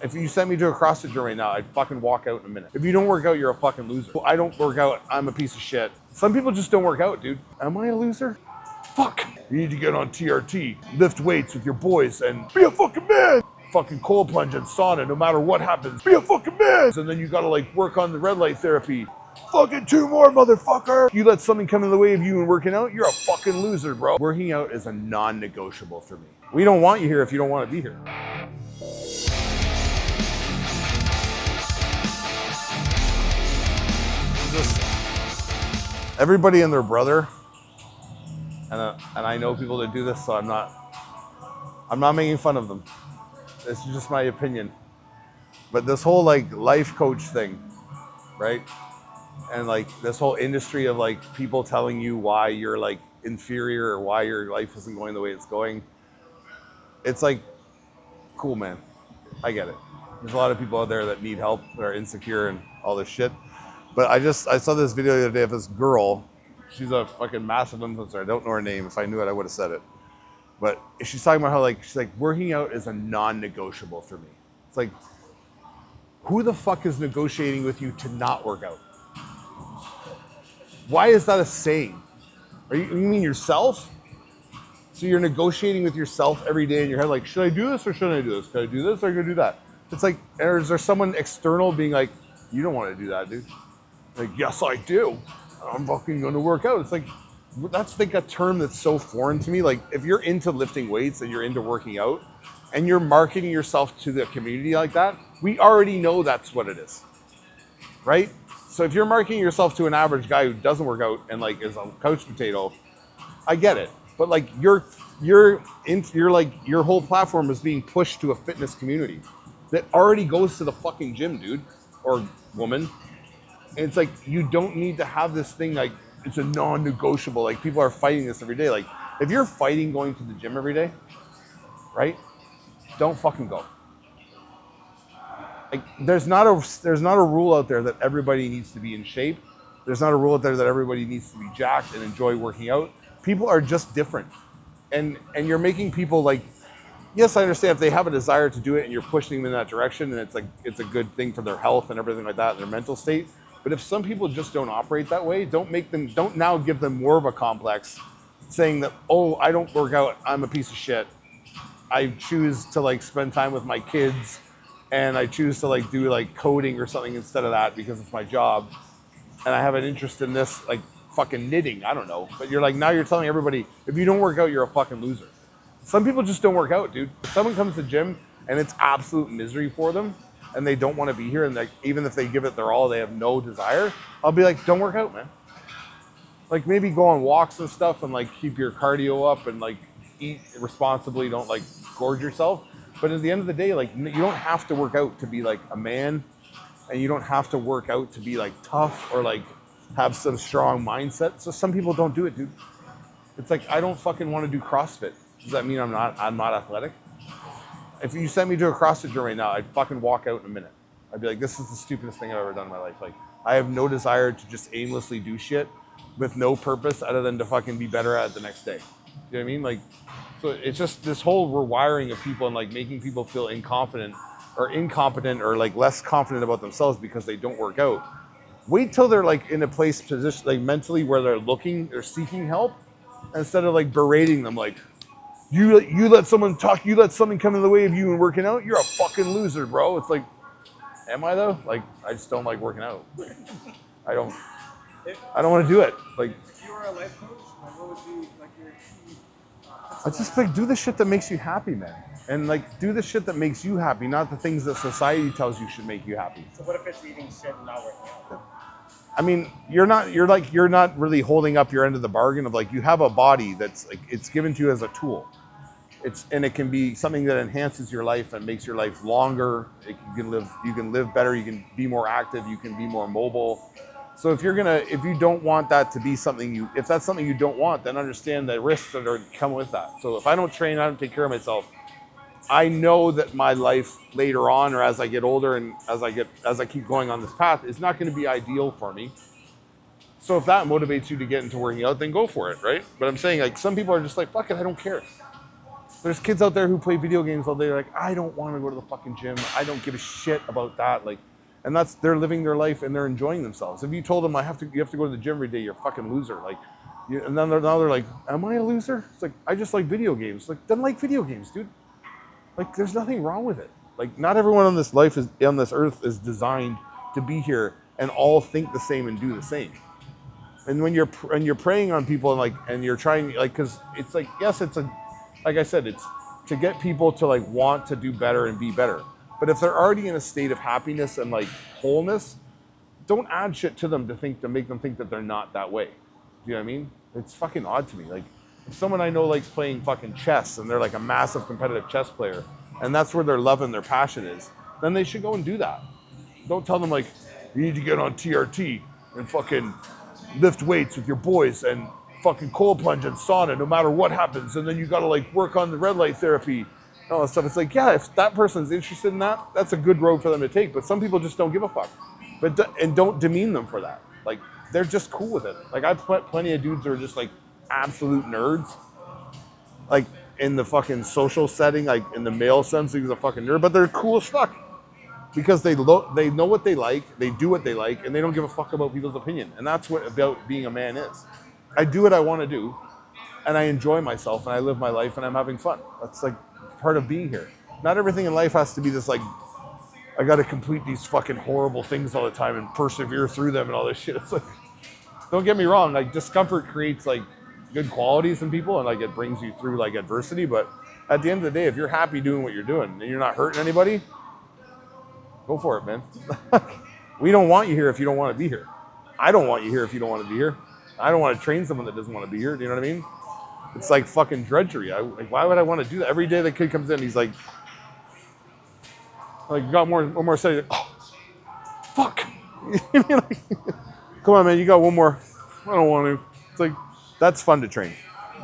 If you sent me to a CrossFit gym right now, I'd fucking walk out in a minute. If you don't work out, you're a fucking loser. I don't work out, I'm a piece of shit. Some people just don't work out, dude. Am I a loser? Fuck. You need to get on TRT, lift weights with your boys, and be a fucking man. Fucking cold plunge and sauna, no matter what happens. Be a fucking man. And then you gotta like work on the red light therapy. Fucking 2 more, motherfucker. You let something come in the way of you and working out, you're a fucking loser, bro. Working out is a non-negotiable for me. We don't want you here if you don't want to be here. Everybody and their brother, and I know people that do this, so I'm not making fun of them. This is just my opinion. But this whole like life coach thing, right? And like this whole industry of like people telling you why you're like inferior or why your life isn't going the way it's going. It's like, cool, man. I get it. There's a lot of people out there that need help, that are insecure and all this shit. But I saw this video the other day of this girl. She's a fucking massive influencer. I don't know her name. If I knew it, I would have said it. But she's talking about how like, she's like, working out is a non-negotiable for me. It's like, who the fuck is negotiating with you to not work out? Why is that a saying? You mean yourself? So you're negotiating with yourself every day in your head, like, should I do this or shouldn't I do this? Can I do this or can I do that? It's like, is there someone external being like, you don't want to do that, dude? Like, yes, I do. I'm fucking going to work out. It's like, that's like a term that's so foreign to me. Like, if you're into lifting weights and you're into working out and you're marketing yourself to the community like that, we already know that's what it is, right? So if you're marketing yourself to an average guy who doesn't work out and like is a couch potato, I get it. But like your whole platform is being pushed to a fitness community that already goes to the fucking gym, dude or woman. And it's like, you don't need to have this thing like, it's a non-negotiable. Like, people are fighting this every day. Like, if you're fighting going to the gym every day, right? Don't fucking go. Like, there's not a rule out there that everybody needs to be in shape. There's not a rule out there that everybody needs to be jacked and enjoy working out. People are just different. And you're making people like, yes, I understand if they have a desire to do it and you're pushing them in that direction and it's like, it's a good thing for their health and everything like that, and their mental state. But if some people just don't operate that way, don't now give them more of a complex saying that, oh, I don't work out, I'm a piece of shit. I choose to like spend time with my kids and I choose to like do like coding or something instead of that because it's my job. And I have an interest in this, like fucking knitting, I don't know. But you're like, now you're telling everybody, if you don't work out, you're a fucking loser. Some people just don't work out, dude. If someone comes to the gym and it's absolute misery for them and they don't want to be here, and like, even if they give it their all, they have no desire, I'll be like, don't work out, man. Like, maybe go on walks and stuff and like keep your cardio up and like eat responsibly, don't like gorge yourself. But at the end of the day, like, you don't have to work out to be like a man, and you don't have to work out to be like tough or like have some strong mindset. So some people don't do it, dude. It's like, I don't fucking want to do CrossFit. Does that mean I'm not athletic? If you sent me to a CrossFit gym right now, I'd fucking walk out in a minute. I'd be like, this is the stupidest thing I've ever done in my life. Like, I have no desire to just aimlessly do shit with no purpose other than to fucking be better at it the next day. You know what I mean? Like, so it's just this whole rewiring of people and like making people feel incompetent or like less confident about themselves because they don't work out. Wait till they're like in a position like mentally where they're seeking help, instead of like berating them like, you let someone talk, you let something come in the way of you and working out, you're a fucking loser, bro. It's like, am I though? Like, I just don't like working out. I don't want to do it. Like, if you were a life coach, like, what would be like your key? I just like, do the shit that makes you happy, man. And like, do the shit that makes you happy, not the things that society tells you should make you happy. So what if it's eating shit and not working out? I mean, you're not really holding up your end of the bargain of like, you have a body that's like, it's given to you as a tool. And it can be something that enhances your life and makes your life longer. You can live better, you can be more active, you can be more mobile. So if you don't want that to be something if that's something you don't want, then understand the risks that are come with that. So if I don't train, I don't take care of myself, I know that my life later on, or as I get older and as I keep going on this path, is not going to be ideal for me. So if that motivates you to get into working out, then go for it, right? But I'm saying, like, some people are just like, fuck it, I don't care. There's kids out there who play video games all day. Like, I don't want to go to the fucking gym. I don't give a shit about that. Like, and they're living their life and they're enjoying themselves. If you told them you have to go to the gym every day, you're a fucking loser. Like, and then now they're like, am I a loser? It's like, I just like video games. Like, then like video games, dude. Like, there's nothing wrong with it. Like, not everyone on this earth is designed to be here and all think the same and do the same. And when you're preying on people and you're trying, like, because it's like, yes, like I said, it's to get people to like want to do better and be better. But if they're already in a state of happiness and like wholeness, don't add shit to them to make them think that they're not that way. Do you know what I mean? It's fucking odd to me. Like, if someone I know likes playing fucking chess and they're like a massive competitive chess player and that's where their love and their passion is, then they should go and do that. Don't tell them like, you need to get on TRT and fucking lift weights with your boys and fucking cold plunge and sauna no matter what happens, and then you gotta like work on the red light therapy and all that stuff. It's like, yeah, if that person's interested in that, that's a good road for them to take, but some people just don't give a fuck. And don't demean them for that. Like, they're just cool with it. Like, I've met plenty of dudes who are just like absolute nerds, like in the fucking social setting, like in the male sense, he's a fucking nerd, but they're cool as fuck because they know what they like, they do what they like, and they don't give a fuck about people's opinion. And that's what about being a man is. I do what I want to do, and I enjoy myself, and I live my life, and I'm having fun. That's like part of being here. Not everything in life has to be this like, I got to complete these fucking horrible things all the time and persevere through them and all this shit. It's like, don't get me wrong, like discomfort creates like good qualities in people and like it brings you through like adversity. But at the end of the day, if you're happy doing what you're doing and you're not hurting anybody, go for it, man. We don't want you here if you don't want to be here. I don't want you here if you don't want to be here. I don't want to train someone that doesn't want to be here. Do you know what I mean? It's like fucking drudgery. Like, why would I want to do that? Every day the kid comes in, he's like you got one more set. Like, oh, fuck. Come on, man, you got one more. I don't want to. It's like, that's fun to train.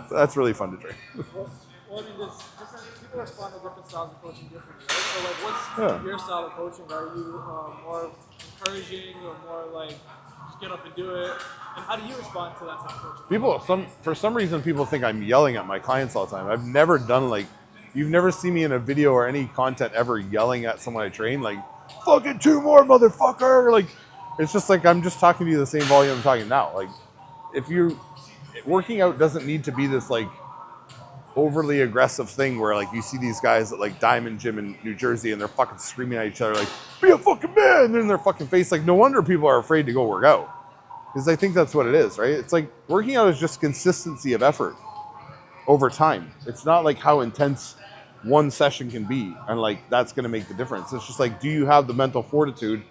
That's really fun to train. Well, I mean, there's different people respond to different styles of coaching differently. Right? So, like, what's your style of coaching? Are you more encouraging or more like just get up and do it? And how do you respond to that type of coaching? For some reason, people think I'm yelling at my clients all the time. I've never done like, you've never seen me in a video or any content ever yelling at someone I train, like, fucking 2 more, motherfucker. Like, it's just like, I'm just talking to you the same volume I'm talking now. Like, working out doesn't need to be this like overly aggressive thing where like you see these guys at like Diamond Gym in New Jersey and they're fucking screaming at each other like, be a fucking man, and they're in their fucking face. Like, no wonder people are afraid to go work out. Because I think that's what it is, right? It's like working out is just consistency of effort over time. It's not like how intense one session can be and like that's going to make the difference. It's just like, do you have the mental fortitude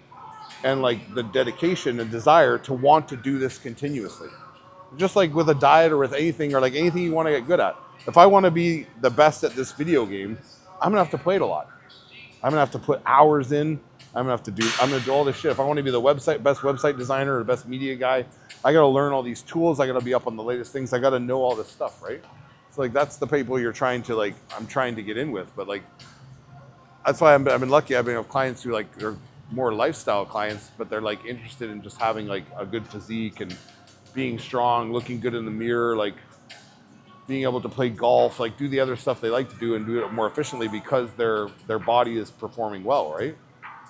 and like the dedication and desire to want to do this continuously? Just like with a diet or with anything or like anything you want to get good at. If I want to be the best at this video game, I'm going to have to play it a lot. I'm going to have to put hours in. I'm going to do all this shit. If I want to be the best website designer or the best media guy, I got to learn all these tools. I got to be up on the latest things. I got to know all this stuff, right? So like, that's the people you're trying to like, I'm trying to get in with, but like, that's why I've been lucky. I've been with clients who like, they're more lifestyle clients, but they're like interested in just having like a good physique and being strong, looking good in the mirror, like being able to play golf, like do the other stuff they like to do and do it more efficiently because their body is performing well, right?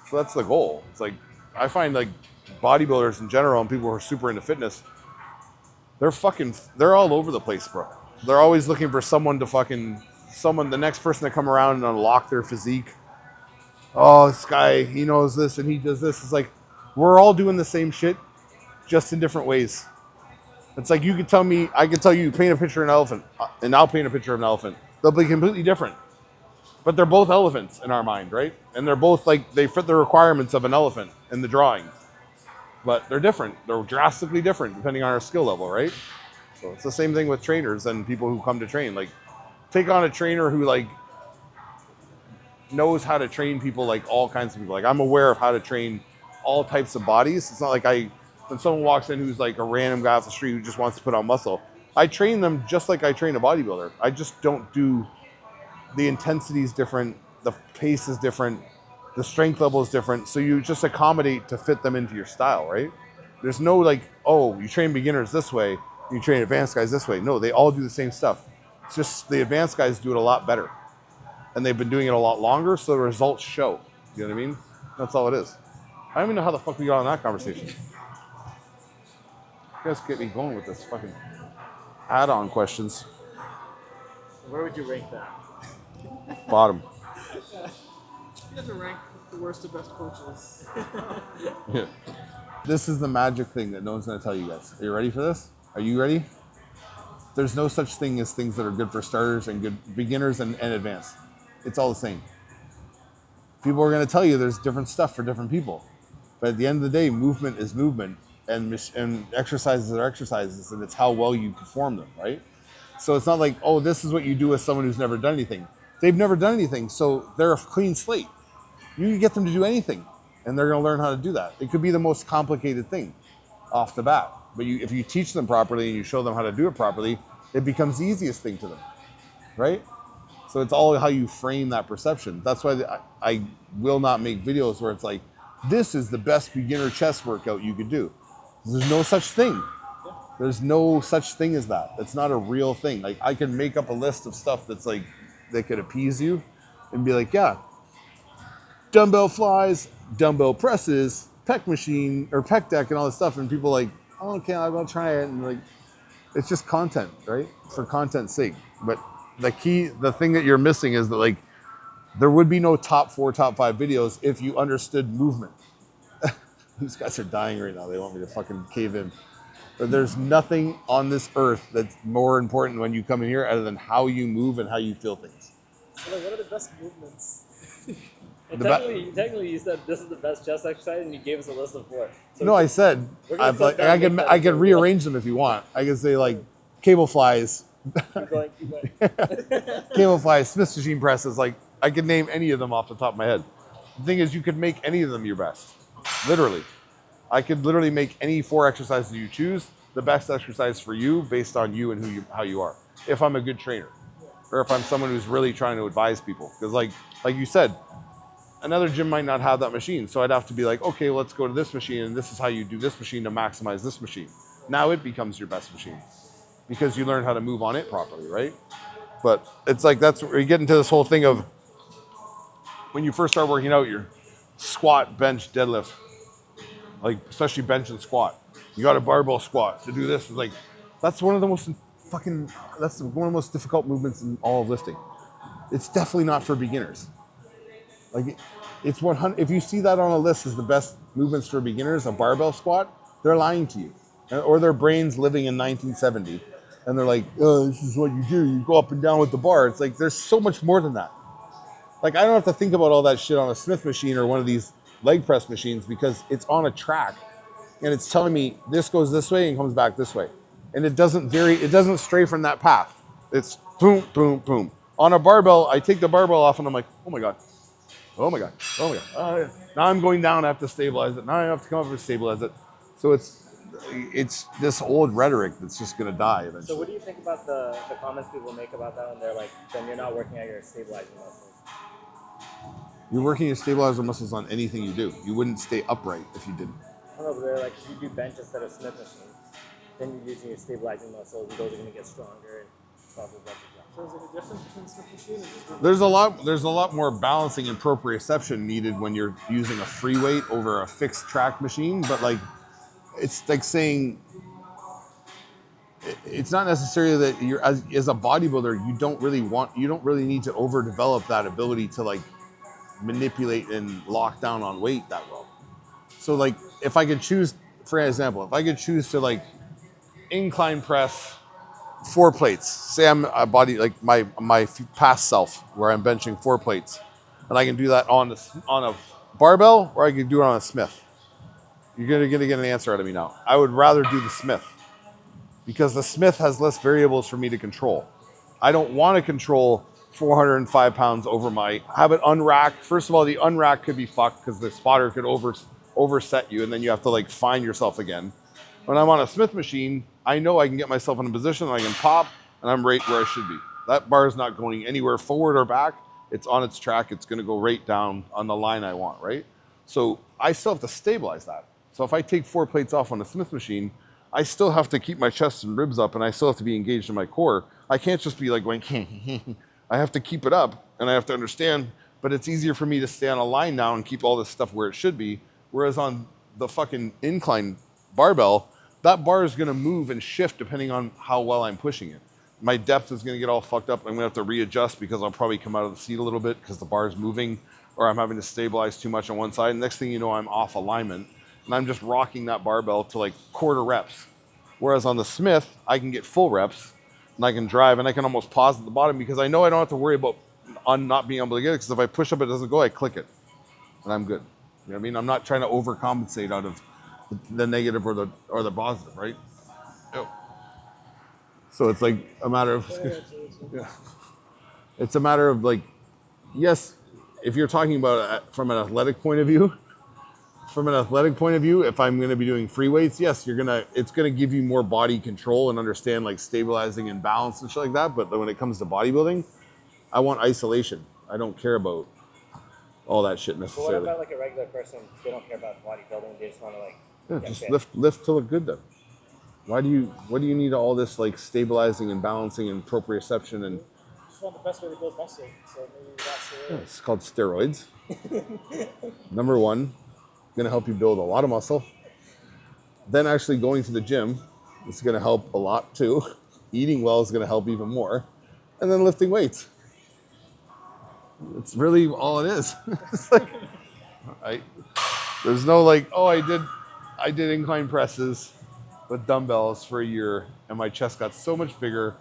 So that's the goal. It's like, I find like bodybuilders in general and people who are super into fitness, they're all over the place, bro. They're always looking for the next person to come around and unlock their physique. Oh, this guy, he knows this and he does this. It's like, we're all doing the same shit, just in different ways. It's like, I can tell you, paint a picture of an elephant, and I'll paint a picture of an elephant. They'll be completely different. But they're both elephants in our mind, right? And they're both like, they fit the requirements of an elephant in the drawing. But they're different. They're drastically different depending on our skill level, right? So it's the same thing with trainers and people who come to train. Like, take on a trainer who like knows how to train people, like all kinds of people. Like, I'm aware of how to train all types of bodies. It's not like when someone walks in who's like a random guy off the street who just wants to put on muscle, I train them just like I train a bodybuilder. I just don't do, the intensity is different, the pace is different, the strength level is different. So you just accommodate to fit them into your style, right? There's no like, oh, you train beginners this way, you train advanced guys this way. No, they all do the same stuff. It's just the advanced guys do it a lot better. And they've been doing it a lot longer, so the results show. You know what I mean? That's all it is. I don't even know how the fuck we got on that conversation. You guys get me going with this fucking add-on questions. Where would you rank that? Bottom. You have to rank the worst to best coaches. Yeah. This is the magic thing that no one's going to tell you guys. Are you ready for this? Are you ready? There's no such thing as things that are good for starters and good beginners and advanced. It's all the same. People are going to tell you there's different stuff for different people. But at the end of the day, movement is movement and exercises are exercises, and it's how well you perform them, right? So it's not like, oh, this is what you do with someone who's never done anything. They've never done anything, so they're a clean slate. You can get them to do anything, and they're going to learn how to do that. It could be the most complicated thing off the bat. But if you teach them properly and you show them how to do it properly, it becomes the easiest thing to them, right? So it's all how you frame that perception. That's why I will not make videos where it's like, this is the best beginner chest workout you could do. There's no such thing. There's no such thing as that. It's not a real thing. Like, I can make up a list of stuff that's like, that could appease you and be like, yeah, dumbbell flies, dumbbell presses, pec machine or pec deck and all this stuff. And people are like, oh, okay, I'll try it. And like, it's just content, right? For content's sake. But the thing that you're missing is that like, there would be no top 4, top 5 videos if you understood movement. These guys are dying right now. They want me to fucking cave in. But there's nothing on this earth that's more important when you come in here other than how you move and how you feel things. So, like, what are the best movements? And technically, you said this is the best chest exercise, and you gave us a list of 4. So no, I said I could rearrange them if you want. I could say like cable flies, Keep going. cable flies, Smith machine presses. Like, I could name any of them off the top of my head. The thing is, you could make any of them your best. Literally, I could literally make any 4 exercises you choose the best exercise for you based on you and how you are. If I'm a good trainer, or if I'm someone who's really trying to advise people, because like you said, another gym might not have that machine, so I'd have to be like, okay, let's go to this machine, and this is how you do this machine to maximize this machine. Now it becomes your best machine because you learn how to move on it properly, right? But it's like, that's where you get into this whole thing of when you first start working out, your squat, bench, deadlift, like especially bench and squat. You got a barbell squat to do this. It's like, that's one of the most most difficult movements in all of lifting. It's definitely not for beginners. Like, it's 100. If you see that on a list as the best movements for beginners, a barbell squat, they're lying to you, or their brains living in 1970, and they're like, "Oh, this is what you do. You go up and down with the bar." It's like, there's so much more than that. Like, I don't have to think about all that shit on a Smith machine or one of these leg press machines because it's on a track, and it's telling me this goes this way and comes back this way, and it doesn't vary. It doesn't stray from that path. It's boom, boom, boom. On a barbell, I take the barbell off, and I'm like, oh my god. Oh my god! Oh my god! Now I'm going down. I have to stabilize it. Now I have to come up and stabilize it. So it's this old rhetoric that's just going to die eventually. So what do you think about the comments people make about that when they're like, then you're not working at your stabilizing muscles? You're working your stabilizer muscles on anything you do. You wouldn't stay upright if you didn't. I don't know, but they're like, if you do bench instead of Smith machine, then you're using your stabilizing muscles, and those are going to get stronger and blah blah blah blah. So is there a difference between Smith machine and just movement? There's a lot more balancing and proprioception needed when you're using a free weight over a fixed track machine. But like, it's like saying, it's not necessarily that you're as a bodybuilder, you don't really need to overdevelop that ability to like manipulate and lock down on weight that well. So like, if I could choose, for example, if I could choose to like incline press 4 plates, say I'm a body like my past self where I'm benching 4 plates, and I can do that on a barbell, or I can do it on a Smith. You're gonna get an answer out of me now. I would rather do the Smith because the Smith has less variables for me to control. I don't want to control 405 pounds over have it unrack. First of all, the unrack could be fucked because the spotter could overset you, and then you have to like find yourself again. When I'm on a Smith machine, I know I can get myself in a position, I can pop, and I'm right where I should be. That bar is not going anywhere forward or back. It's on its track. It's going to go right down on the line I want, right? So I still have to stabilize that. So if I take 4 plates off on a Smith machine, I still have to keep my chest and ribs up, and I still have to be engaged in my core. I can't just be like going, I have to keep it up, and I have to understand, but it's easier for me to stay on a line now and keep all this stuff where it should be, whereas on the fucking incline barbell, that bar is gonna move and shift depending on how well I'm pushing it. My depth is gonna get all fucked up. I'm gonna have to readjust because I'll probably come out of the seat a little bit because the bar is moving, or I'm having to stabilize too much on one side. Next thing you know, I'm off alignment, and I'm just rocking that barbell to like quarter reps. Whereas on the Smith, I can get full reps, and I can drive, and I can almost pause at the bottom because I know I don't have to worry about on not being able to get it, because if I push up, it doesn't go, I click it, and I'm good. You know what I mean? I'm not trying to overcompensate out of the negative or the positive, right? Yep. So it's like a matter of, yeah. It's a matter of like, yes, if you're talking about it from an athletic point of view, if I'm going to be doing free weights, yes, it's going to give you more body control and understand like stabilizing and balance and shit like that. But when it comes to bodybuilding, I want isolation. I don't care about all that shit But what necessarily. about like a regular person? They don't care about bodybuilding. They just want to like get Just fit. lift to look good then. What do you need all this like stabilizing and balancing and proprioception and Just want the best way to build muscle. So maybe that's the way. it's called steroids. Number one, gonna help you build a lot of muscle. Then actually going to the gym is gonna help a lot too. Eating well is gonna help even more. And then lifting weights. It's really all it is. It's like, there's no like, oh, I did incline presses with dumbbells for a year and my chest got so much bigger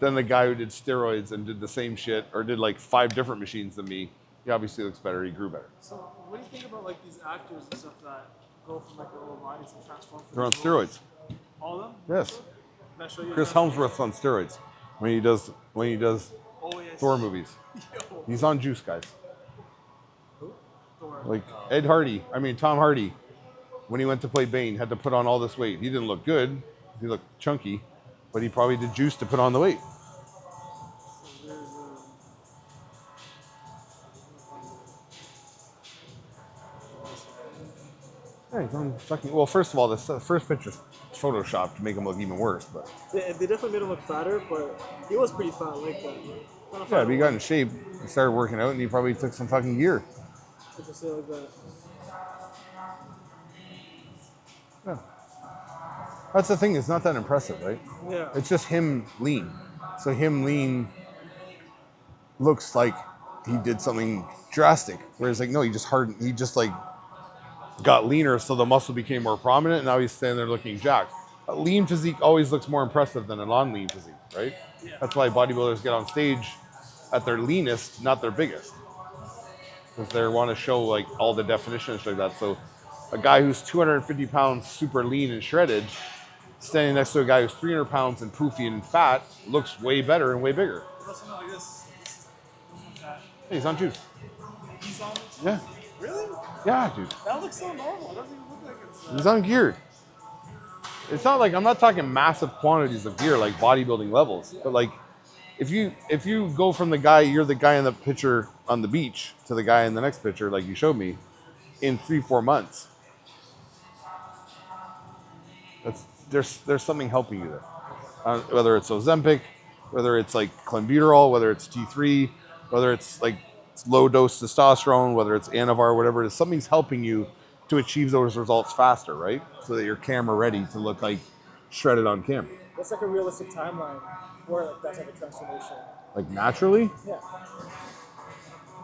than the guy who did steroids and did the same shit or did like 5 different machines than me. He obviously looks better. He grew better. So what do you think about like these actors and stuff that go from like their lower bodies and transform? They're on steroids. All of them? Yes. Can I show you? Chris Helmsworth's on steroids when he does Oh, yes. Thor movies. Yo. He's on juice, guys. Who? Thor. Like Tom Hardy, when he went to play Bane, had to put on all this weight. He didn't look good. He looked chunky, but he probably did juice to put on the weight. So there's Yeah, he's on fucking. Well, first of all, the first picture's photoshopped to make him look even worse. But they definitely made him look fatter, but he was pretty fat like that. yeah, if he got in shape, he started working out, and he probably took some fucking gear. Just say like that. Yeah. That's the thing. It's not that impressive, right? Yeah. It's just him lean. So him lean looks like he did something drastic. Whereas like, no, he just hardened. He just like got leaner, so the muscle became more prominent. And now he's standing there looking jacked. A lean physique always looks more impressive than a non-lean physique, right? Yeah. That's why bodybuilders get on stage at their leanest, not their biggest, because they want to show like all the definitions like that. So a guy who's 250 pounds, super lean and shredded, standing next to a guy who's 300 pounds and poofy and fat, looks way better and way bigger. Listen like this. Hey, he's on juice. He's on it too? Yeah. Really? Yeah, dude. That looks so normal. It doesn't even look like it's. He's on gear. It's not like I'm not talking massive quantities of gear like bodybuilding levels, but like if you go from you're the guy in the picture on the beach to the guy in the next picture like you showed me in 3-4 months, there's something helping you there. Whether it's Ozempic, whether it's like clenbuterol, whether it's T3, whether it's like low dose testosterone, whether it's Anavar, whatever it is, something's helping you to achieve those results faster, right? So that you're camera ready to look like shredded on camera. What's like a realistic timeline for like that type of transformation? Like naturally, Yeah.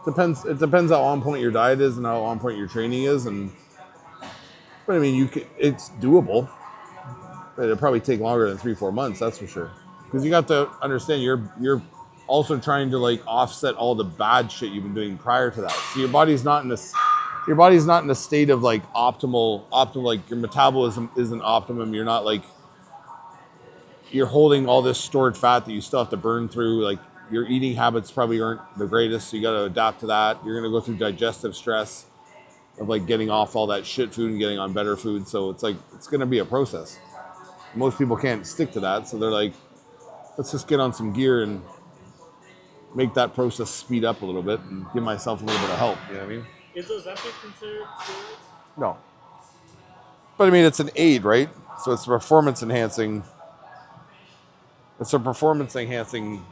it depends how on point your diet is and how on point your training is, but I mean it's doable. But it'll probably take longer than 3-4 months, that's for sure. Because you got to understand you're also trying to like offset all the bad shit you've been doing prior to that. So your body's not in a state of like optimal, like your metabolism isn't optimum. You're not like, you're holding all this stored fat that you still have to burn through. Like your eating habits probably aren't the greatest, so you got to adapt to that. You're going to go through digestive stress of like getting off all that shit food and getting on better food. So it's like, it's going to be a process. Most people can't stick to that, so they're like, let's just get on some gear and make that process speed up a little bit and give myself a little bit of help. You know what I mean? Is Ozempic considered steroids? No. But I mean, it's an aid, right? So it's performance enhancing. It's a performance enhancing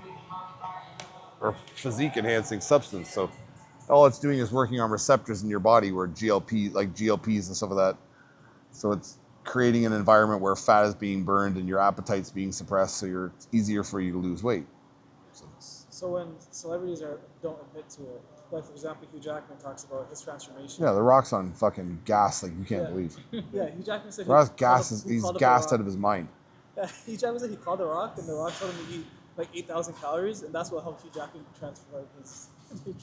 or physique enhancing substance. So all it's doing is working on receptors in your body where GLPs and stuff like that. So it's creating an environment where fat is being burned and your appetite's being suppressed, so it's easier for you to lose weight. So when celebrities don't admit to it, like for example, Hugh Jackman talks about his transformation. Yeah, The Rock's on fucking gas like you can't Yeah. believe. Yeah, Hugh Jackman said The Rock's he he's called up gassed The out of his mind. Rock. Yeah, Hugh Jackman said he called The Rock, and The Rock told him to eat like 8,000 calories, and that's what helped Hugh Jackman transform his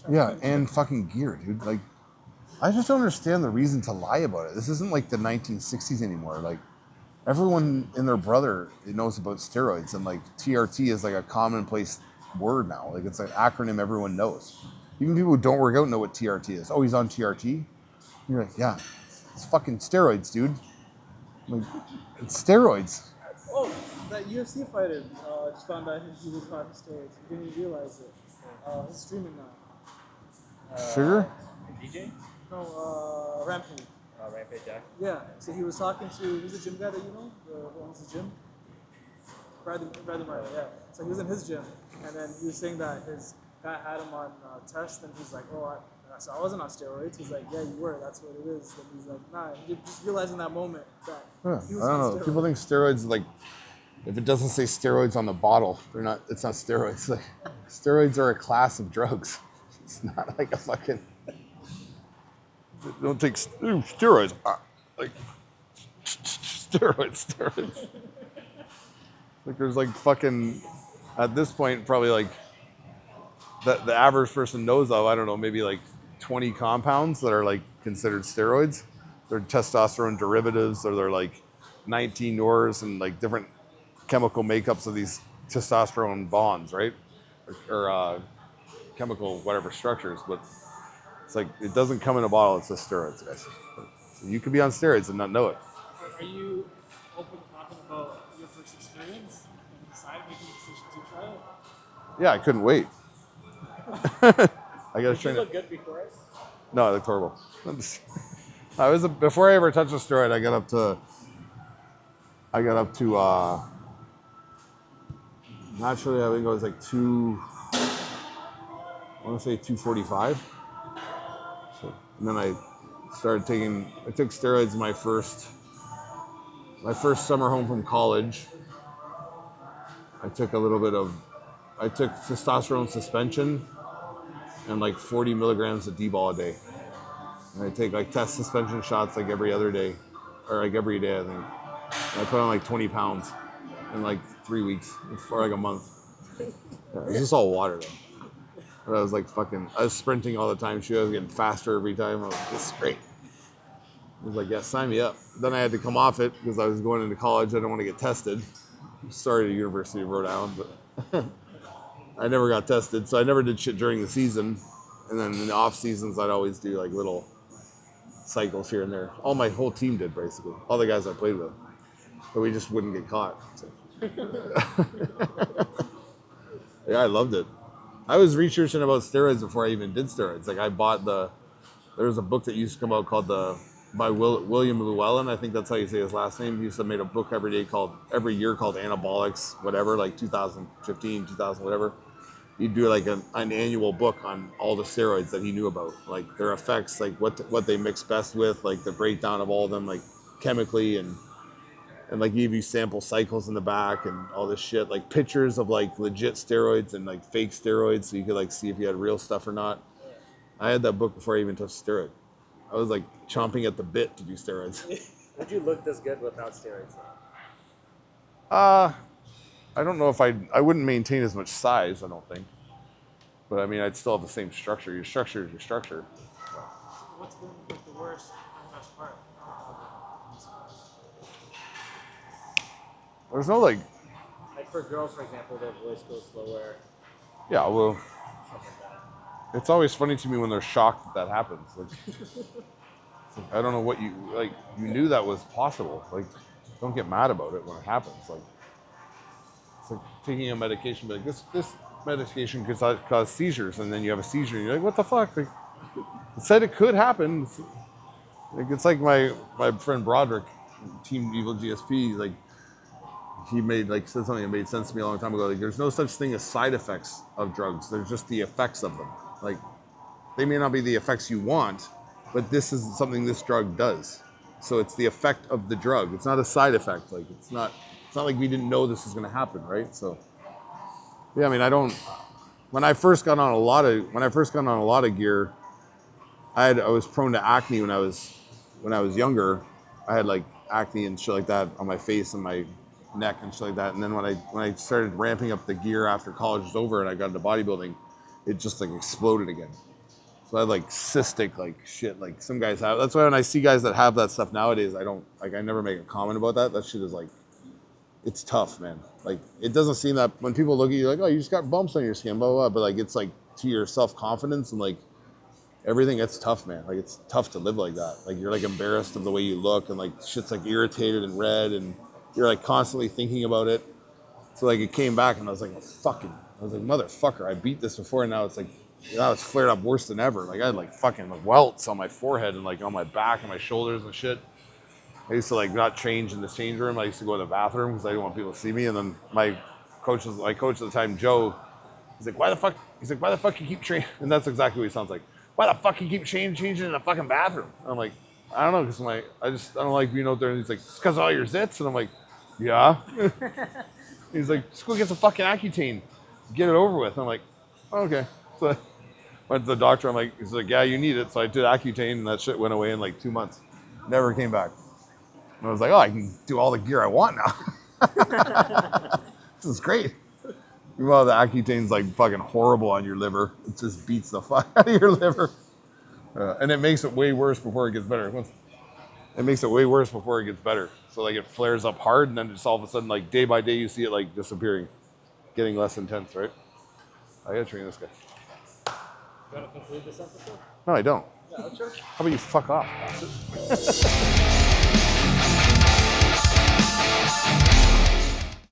Yeah, and fucking gear, dude. Like, I just don't understand the reason to lie about it. This isn't like the 1960s anymore. Like, everyone and their brother knows about steroids, and like TRT is like a commonplace word now. Like, it's an acronym everyone knows. Even people who don't work out know what TRT is. Oh, he's on TRT? You're like, yeah, it's fucking steroids, dude. Like, it's steroids. Oh, that UFC fighter just found out he was on steroids. He didn't even realize it. He's streaming now. Sugar? DJ? No, Rampage. Rampage Jack. Yeah, so he was talking to, who's the gym guy that you know? Who owns the gym? Bradley Martin, yeah. So he was in his gym, and then he was saying that his guy had him on test, and he's like, oh, so I wasn't on steroids. He's like, yeah, you were. That's what it is. And he's like, nah. He just realized in that moment that he I was don't on know. steroids. People think steroids like if it doesn't say steroids on the bottle, they're not. It's not steroids. Like steroids are a class of drugs. It's not like a fucking. Don't take steroids. Like steroids. Like there's like fucking. At this point, probably like the average person knows of. I don't know, maybe like 20 compounds that are like considered steroids. They're testosterone derivatives, or they're like 19 nors and like different chemical makeups of these testosterone bonds, right? Or chemical whatever structures, but it's like it doesn't come in a bottle. It's just steroids, guys. So you could be on steroids and not know it. Are you open to talking about your first experience and decide making a decision to try it? Yeah, I couldn't wait. I gotta Did you train look it. good before it? No, it looked horrible. I was before I ever touched a steroid. I got up to naturally. I think it was like I want to say 245. So, and then I took steroids my first summer home from college. I took testosterone suspension and like 40 milligrams of D-ball a day. And I take like test suspension shots like every other day, or like every day, I think. And I put on like 20 pounds in like 3 weeks, or like a month. Yeah, it was just all water though. But I was like I was sprinting all the time. I was getting faster every time. I was like, this is great. I was like, yeah, sign me up. Then I had to come off it because I was going into college. I didn't want to get tested. Sorry to the University of Rhode Island, but I never got tested. So I never did shit during the season. And then in the off seasons, I'd always do like little cycles here and there. All my whole team did basically. All the guys I played with. But we just wouldn't get caught. So. Yeah, I loved it. I was researching about steroids before I even did steroids. Like there was a book that used to come out called by William Llewellyn. I think that's how you say his last name. He used to make a book every year called Anabolics, whatever, like 2015, 2000, whatever. He'd do like an annual book on all the steroids that he knew about, like their effects, like what they mix best with, like the breakdown of all of them, like chemically and like give you sample cycles in the back and all this shit, like pictures of like legit steroids and like fake steroids, so you could like see if you had real stuff or not. I had that book before I even touched steroid. I was like chomping at the bit to do steroids. Would you look this good without steroids? I don't know if I wouldn't maintain as much size, I don't think. But I mean, I'd still have the same structure. Your structure is your structure. What's been like, the worst and best part? There's no like, Like for girls, for example, their voice goes slower, yeah, well, stuff like that. it's always funny to me when they're shocked that happens. Like, it's like, I don't know what you knew that was possible. Like, don't get mad about it when it happens. Like, it's like taking a medication, but like this medication could cause seizures, and then you have a seizure, and you're like, what the fuck? Like, it said it could happen. It's like my friend Broderick, Team Evil GSP, like he made like said something that made sense to me a long time ago. Like there's no such thing as side effects of drugs. There's just the effects of them. Like they may not be the effects you want, but this is something this drug does. So it's the effect of the drug. It's not a side effect. Like it's not like we didn't know this was gonna happen, right? So yeah, I mean I don't when I first got on a lot of gear, I was prone to acne when I was younger. I had like acne and shit like that on my face and my neck and shit like that. And then when I started ramping up the gear after college was over and I got into bodybuilding, it just like exploded again. So I had like cystic like shit like some guys have. That's why when I see guys that have that stuff nowadays, I never make a comment about that. That shit is like it's tough, man. Like it doesn't seem that when people look at you like, oh, you just got bumps on your skin, blah blah blah. But like it's like to your self confidence and like everything, it's tough, man. Like it's tough to live like that. Like you're like embarrassed of the way you look and like shit's like irritated and red and you're like constantly thinking about it. So like it came back and I was like, I was like, motherfucker, I beat this before and now it's like now it's flared up worse than ever. Like I had like fucking welts on my forehead and like on my back and my shoulders and shit. I used to like not change in the change room. I used to go to the bathroom because I didn't want people to see me. And then my coach at the time, Joe, he's like, why the fuck you keep training? And that's exactly what he sounds like. Why the fuck you keep changing in the fucking bathroom? And I'm like, I don't know, because I don't like being out there. And he's like, it's because of all your zits. And I'm like, yeah. He's like, just go get some fucking Accutane, get it over with. And I'm like, oh, okay. So I went to the doctor. He's like, yeah, you need it. So I did Accutane, and that shit went away in like 2 months. Never came back. And I was like, oh, I can do all the gear I want now. This is great. Well, the Accutane's like fucking horrible on your liver. It just beats the fuck out of your liver. And it makes it way worse before it gets better. It makes it way worse before it gets better. So like it flares up hard and then just all of a sudden like day by day you see it like disappearing, getting less intense, right? I gotta train this guy. You want to conclude this episode? No, I don't. Yeah, sure. How about you fuck off?